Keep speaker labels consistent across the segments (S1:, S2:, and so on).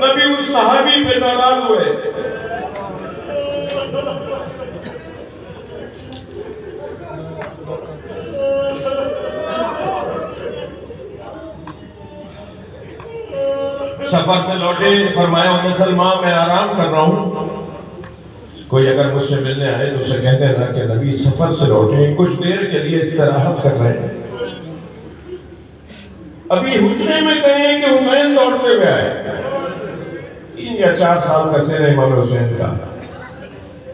S1: نبی اس صحابی پہ ناراض ہوئے. سفر سے لوٹے, فرمایا ام سلمہ میں آرام کر رہا ہوں, کوئی اگر مجھ سے ملنے آئے تو اسے کہتے ہیں کہ نبی سفر سے لوٹے, کچھ دیر کے لیے استراحت کر رہے ہیں. ابھی حجرے میں کہیں کہ حسین دوڑتے ہوئے آئے, 3 یا 4 سال کا سن ہے امام حسین کا,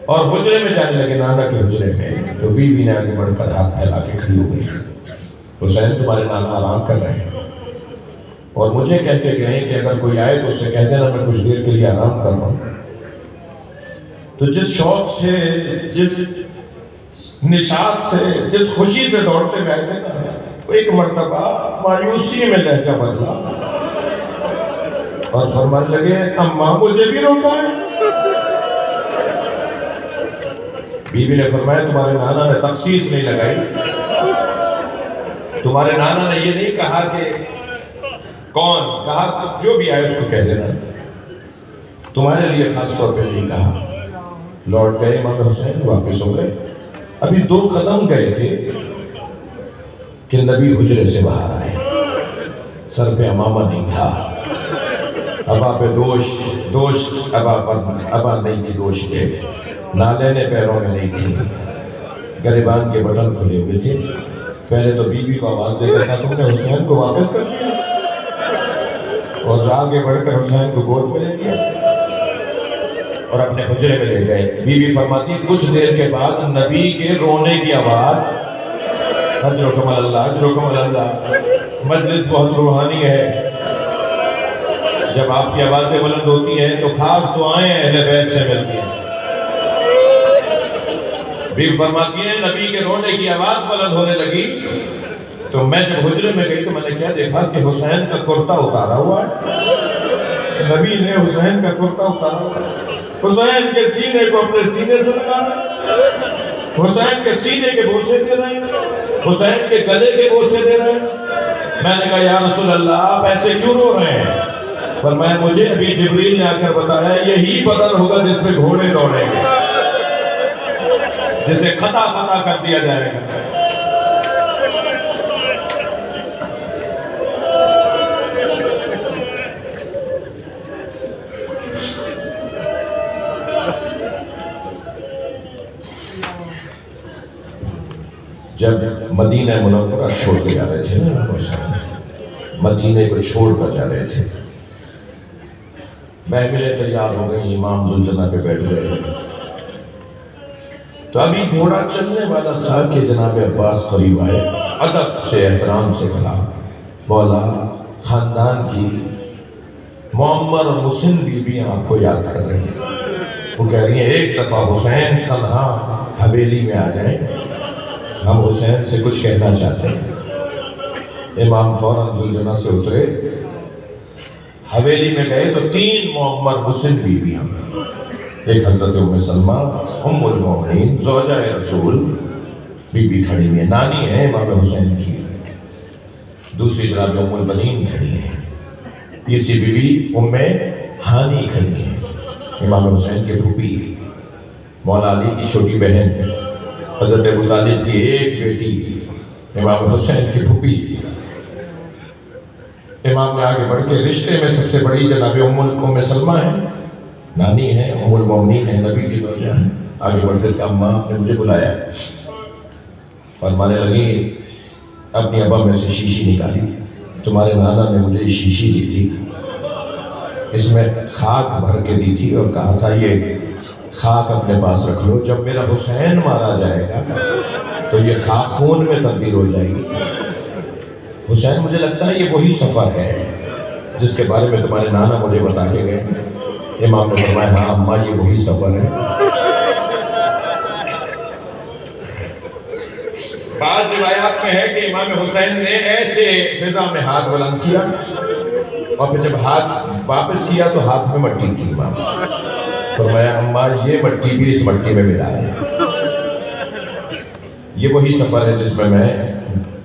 S1: اور حجرے میں جانے لگے نانا کے حجرے میں. تو بیوی نے آگے بڑھ کر ہاتھ پھیلا کے کھڑی ہو گئی, حسین تمہارے نانا آرام کر رہے ہیں, اور مجھے کہہ کے گئے کہ اگر کوئی آئے تو اسے کہہ دینا میں کچھ دیر کے لیے آرام کر رہا ہوں. تو جس شوق سے, جس نشاط سے, جس خوشی سے دوڑتے ہوئے آئے تھے نا, ایک مرتبہ مایوسی میں لہجہ بدلا اور فرمانے لگے اماں مجھے بھی روکا ہے. بیوی نے فرمایا تمہارے نانا نے تخصیص نہیں لگائی, تمہارے نانا نے یہ نہیں کہا کہ کون, کہا جو بھی آئے اس کو کہہ دینا, تمہارے لیے خاص طور پہ نہیں کہا. لوٹ گئے امام حسین, واپس ہو گئے. ابھی 2 قدم گئے تھے کہ نبی حجرے سے باہر آئے, سر پہ امامہ نہیں تھا, ابا پہ دوش ابا نہیں تھی, دوش کے نالے پیروں میں نہیں تھی, گریبان کے بٹن کھلے ہوئے تھے. پہلے تو بیوی کو آواز دے کر تم نے حسین کو واپس کر دیا, اور آگے بڑھ کر حسین کو گود میں لے لیا اور اپنے حجرے میں لے گئے. بیوی فرماتی کچھ دیر کے بعد نبی کے رونے کی آواز, اجرکم اللہ اجرکم اللہ, مجلس بہت روحانی ہے, جب آپ کی آوازیں بلند ہوتی ہیں تو خاص دعائیں اہل بیت سے ملتی ہیں. بیوی فرماتی ہے نبی کے رونے کی آواز بلند ہونے لگی تو میں جب حجرے میں گئی تو میں نے کیا دیکھا کہ حسین کا کرتا اتارا ہوا ہے. نبی نے حسین کا کرتا اتارا ہوا ہے, حسین کے سینے کو اپنے سینے سے لگانا, حسین کے سینے کے بوسے دے رہے ہیں, حسین کے گلے کے بوسے دے رہے ہیں. میں نے کہا یا رسول اللہ آپ ایسے کیوں رو رہے ہیں؟ فرمایا مجھے ابھی جبریل نے آ کر بتایا یہی بدن ہوگا جس پہ گھوڑے دوڑیں گے, جسے خطا خطا کر دیا جائے گا. جب مدینہ منورہ چھوڑ کے جا رہے تھے نا, مدینہ کو چھوڑ کر جا رہے تھے, محفلیں تیار ہو گئی, امام ذوالجلالہ پہ بیٹھ گئے. تو ابھی گھوڑا چلنے والا تھا کہ جناب عباس قریب آئے, ادب سے احترام سے کہا مولا خاندان کی معمر اور مسن بیویاں آپ کو یاد کر رہی ہیں. وہ کہہ رہی ہیں ایک دفعہ حسین تنہا حویلی میں آ جائیں, ہم حسین سے کچھ کہنا چاہتے ہیں. امام فوراً ذوالجلالہ سے اترے, حویلی میں گئے تو 3 معمر مسن بیویاں, ایک حضرت ام سلمہ ام المومنین زوجہ رسول بی بی کھڑی ہیں, نانی ہے امام حسین کی. دوسری جناب ام البنین کھڑی ہیں. تیسری بی بی ام ہانی کھڑی ہیں, امام حسین کے پھوپھی, مولا علی کی چھوٹی بہن, حضرت ابو طالب کی ایک بیٹی, امام حسین کی پھوپھی. امام نے آگے بڑھ کے رشتے میں سب سے بڑی جناب ام سلمہ ہے, نانی ہے, ام المومنین ہے, نبی کی زوجہ ہے. آگے بڑھ کر اماں نے مجھے بلایا, فرمانے لگی اپنی ابا میں سے شیشی نکالی, تمہارے نانا نے مجھے شیشی دی تھی, اس میں خاک بھر کے دی تھی اور کہا تھا یہ خاک اپنے پاس رکھ لو, جب میرا حسین مارا جائے گا تو یہ خاک خون میں تبدیل ہو جائے گی. حسین مجھے لگتا ہے یہ وہی سفر ہے جس کے بارے میں تمہارے نانا مجھے بتا کے گئے. امام نے فرمایا ہاں اماں یہ وہی سفر ہے. بعض روایات میں ہے کہ امام حسین نے ایسے فضا میں ہاتھ بلند کیا اور پھر جب ہاتھ واپس کیا تو ہاتھ میں مٹی تھی. امام فرمایا اماں یہ مٹی بھی اس مٹی میں ملا ہے, یہ وہی سفر ہے جس میں میں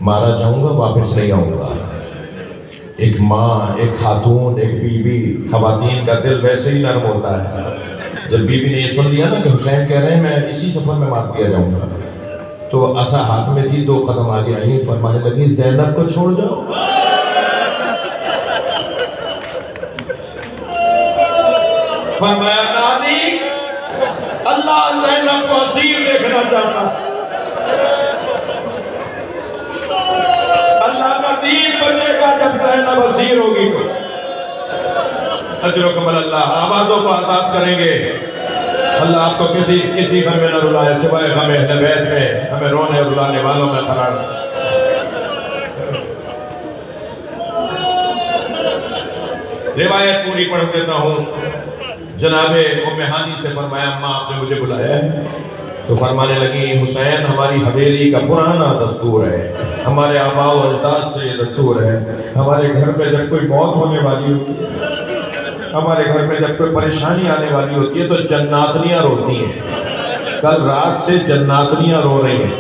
S1: مارا جاؤں گا, واپس نہیں آؤں گا. ایک ماں، ایک خاتون، ایک بیوی، خواتین کا دل ویسے ہی نرم ہوتا ہے. جب بیوی نے یہ سن لیا نا کہ حسین کہہ رہے ہیں میں اسی سفر میں مار دیا جاؤں گا، تو عصا ہاتھ میں تھی، 2 قدم آگے آئی، فرمانے لگی زینب کو چھوڑ جاؤ. فرمایا نانی اللہ زینب کو اسیر دیکھنا چاہتا، اللہ کا دین بچے گا جب زینب اسیر ہوگی. تو اجر و کمال اللہ آبادوں کو آزاد کریں گے. اللہ آپ کو کسی غم میں نہ رلائے سوائے غم اہل بیت میں، ہمیں رونے اور رلانے والوں میں قرار. روایت پوری پڑھ دیتا ہوں. جناب ام ہانی سے فرمایا اماں آپ نے مجھے بلایا ہے؟ تو فرمانے لگی حسین ہماری حویلی کا پرانا دستور ہے، ہمارے آباء و اجداد سے یہ دستور ہے، ہمارے گھر میں جب کوئی موت ہونے والی ہوتی ہے، ہمارے گھر میں جب کوئی پریشانی آنے والی ہوتی ہے تو جناتنیاں روتی ہیں. کل رات سے جناتنیاں رو رہی ہیں،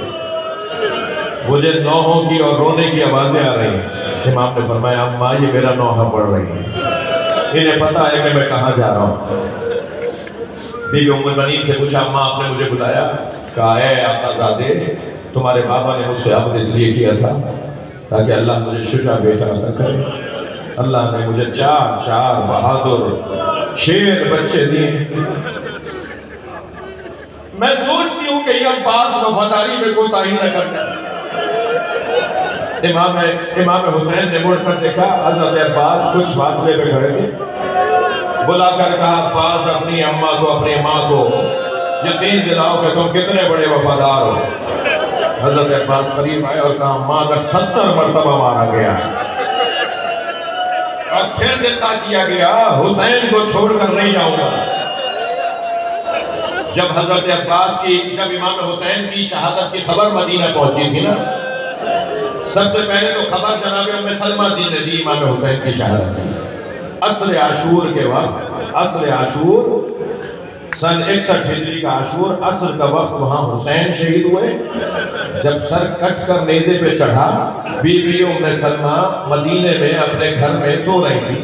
S1: مجھے نوحوں کی اور رونے کی آوازیں آ رہی ہیں. امام نے فرمایا اماں یہ میرا نوحہ پڑھ رہی ہے، انہیں پتا ہے کہ میں کہاں جا رہا ہوں. بی بی ام المنین سے پوچھا اماں آپ نے مجھے بلایا؟ کہا اے آقا زادے تمہارے بابا نے مجھ سے عہد اس لیے کیا تھا تاکہ اللہ مجھے شجاع بیٹا عطا کرے. اللہ نے مجھے 4 بہادر شیر بچے دیے. میں سوچتی ہوں کہ یہ عباس وفاداری میں کوتاہی نہ کرتا. امام حسین نے مڑ کر دیکھا، حضرت عباس کچھ فاصلے پہ کھڑے تھے. بلا کر کہا عباس اپنی اماں کو، اپنی ماں کو یقین دلاؤ کہ تم کتنے بڑے وفادار ہو. حضرت عباس قریب آئے اور کہا ماں اگر 70 مرتبہ مارا گیا اور پھر زندہ کیا گیا حسین کو چھوڑ کر نہیں جاؤں گا. جب حضرت عباس جب امام حسین کی شہادت کی خبر مدینہ پہنچی تھی نا، سب سے پہلے تو خبر جناب ام سلمہ دی نے دی امام حسین کی شہادت کی. عصر عاشور کے وقت، عصر عاشور سن 61 ہجری کا عاشور، عصر کا وقت وہاں حسین شہید ہوئے. جب سر کٹ کر نیزے پہ چڑھا، بی بی ام سلمہ مدینے میں اپنے گھر میں سو رہی تھی.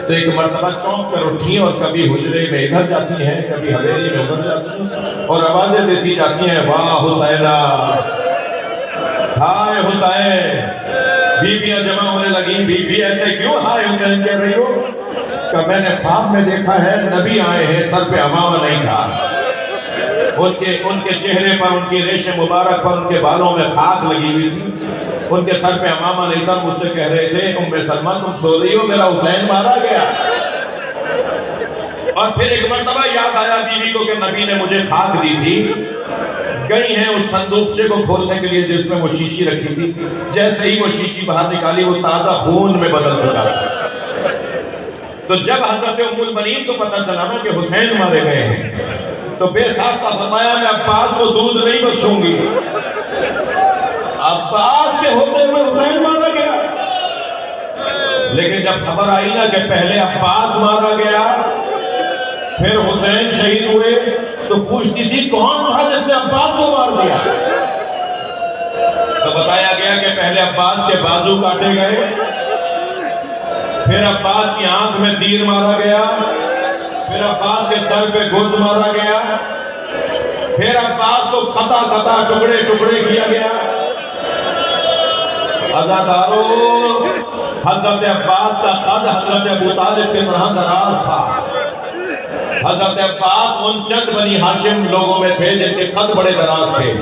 S1: تو ایک مرتبہ چونک کر اٹھی اور کبھی حجرے میں ادھر جاتی ہیں، کبھی حویلی میں ادھر جاتی ہیں اور آوازیں دیتی جاتی ہیں واہ حسینہ، ہائے حسین. بیویاں جمع ہونے لگی. بی ایسے کیوں ہائے حسین کہہ رہی ہو؟ کہ میں نے خواب میں دیکھا ہے نبی آئے ہیں، سر پہ عمامہ نہیں تھا، ان کے چہرے پر، ان کی ریش مبارک پر، ان کے بالوں میں خاک لگی ہوئی تھی، ان کے سر پہ عمامہ نہیں تھا. مجھ سے کہہ رہے تھے ام سلمہ تم سو رہی ہو، میرا حسین مارا گیا. اور پھر ایک مرتبہ یاد آیا بیوی کو کہ نبی نے مجھے خاک دی تھی. گئی ہیں اس صندوقچے کو کھولنے کے لیے جس میں وہ شیشی رکھی تھی. جیسے ہی وہ شیشی باہر نکالی وہ تازہ خون میں بدل چکا. تو جب حضرت ام المنین کو پتہ چلا نا کہ حسین مارے گئے ہیں تو بے ساختہ فرمایا میں عباس کو دودھ نہیں بخشوں گی. عباس کے ہوتے ہوئے حسین مارا گیا. لیکن جب خبر آئی نا کہ پہلے عباس مارا گیا پھر حسین شہید ہوئے تو پوچھتی تھی کون تھا جس نے عباس کو مار دیا؟ تو بتایا گیا کہ پہلے عباس کے بازو کاٹے گئے، پھر عباس کی آنکھ میں تیر مارا گیا، پھر عباس کے سر پہ گرز مارا گیا، پھر عباس کو قطع قطع ٹکڑے ٹکڑے کیا گیا. عزادارو حضرت عباس کا قد حضرت ابو طالب کے طرح دراز تھا. حضرت عباس ان چند بنی ہاشم لوگوں میں تھے جن کے قد بڑے دراز تھے،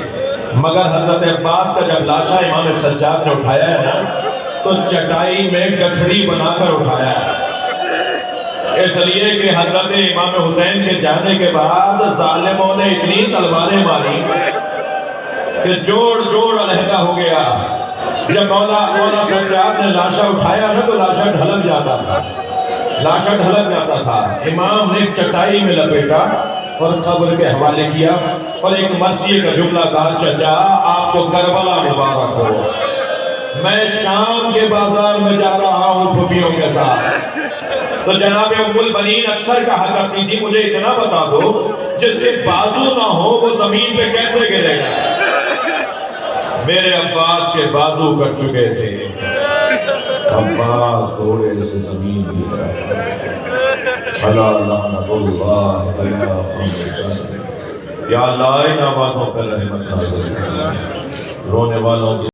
S1: مگر حضرت عباس کا جب لاشا امام سجاد نے اٹھایا ہے نا تو چٹائی میں گٹھڑی بنا کر اٹھایا ہے. اس لیے کہ حضرت امام حسین کے جانے کے بعد ظالموں نے اتنی تلواریں ماری کہ جوڑ جوڑ علیحدہ ہو گیا. جب مولا سجاد نے لاشا اٹھایا نا تو لاشا ڈھلک جاتا تھا، لاشا ڈھلک جاتا تھا. امام نے چٹائی میں لپیٹا اور قبر کے حوالے کیا اور ایک مرثیے کا جملہ کہا چچا آپ کو کربلا مبارک ہو، میں شام کے بازار میں جا رہا ہوں پھوپھیوں کے ساتھ. تو جناب ام المنین اکثر کہا کرتی تھی مجھے اتنا بتا دو جس کے بازو نہ ہو وہ زمین پہ کیسے گرے گا؟ میرے عباس کے بازو کٹ چکے تھے، الفاظ تھوڑے سے زمین کی طرف الا لعنت اللہ علی محمد۔ یا اللہ ان آبادوں پر رحمت نازل فرما، رونے والوں کی